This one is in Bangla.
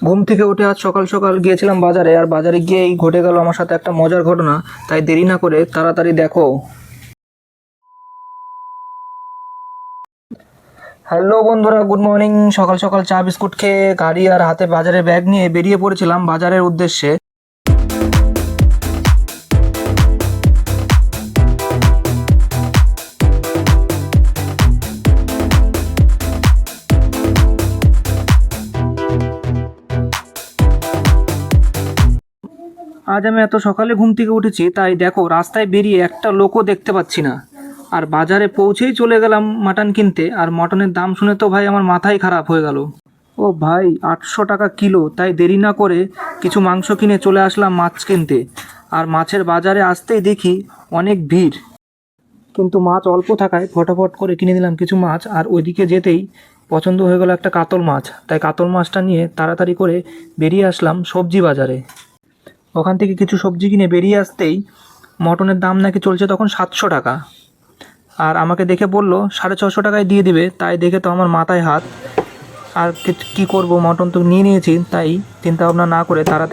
ঘুম থেকে উঠে আজ সকাল সকাল গিয়েছিলাম বাজারে, আর বাজারে গিয়েই ঘটে গেল আমার সাথে একটা মজার ঘটনা। তাই দেরি না করে তাড়াতাড়ি দেখো। হ্যালো বন্ধুরা, গুড মর্নিং। সকাল সকাল চা বিস্কুট খেয়ে গাড়ি আর হাতে বাজারের ব্যাগ নিয়ে বেরিয়ে পড়েছিলাম বাজারের উদ্দেশ্যে। আজ আমি এত সকালে ঘুম থেকে উঠেছি, তাই দেখো রাস্তায় বেরিয়ে একটা লোকও দেখতে পাচ্ছি না। আর বাজারে পৌঁছেই চলে গেলাম মাটন কিনতে, আর মটনের দাম শুনে তো ভাই আমার মাথাই খারাপ হয়ে গেল। ও ভাই, 800 টাকা কিলো! তাই দেরি না করে কিছু মাংস কিনে চলে আসলাম মাছ কিনতে। আর মাছের বাজারে আসতেই দেখি অনেক ভিড়, কিন্তু মাছ অল্প থাকায় ফটাফট করে কিনে নিলাম কিছু মাছ। আর ওইদিকে যেতেই পছন্দ হয়ে গেল একটা কাতল মাছ, তাই কাতল মাছটা নিয়ে তাড়াতাড়ি করে বেরিয়ে আসলাম সবজি বাজারে। ওখান থেকে কিছু সবজি কিনে বেরিয়ে আসতেই মটনের দাম নাকি চলছে তখন 700 টাকা। আর আমাকে দেখে বলল 650 টাকায় দিয়ে দিবে। তাই দেখে তো আমার মাথায় হাত। আর কি করব, মটন তো নিয়ে নিয়েছি, তাই চিন্তা ভাবনা না করে তাড়াতাড়ি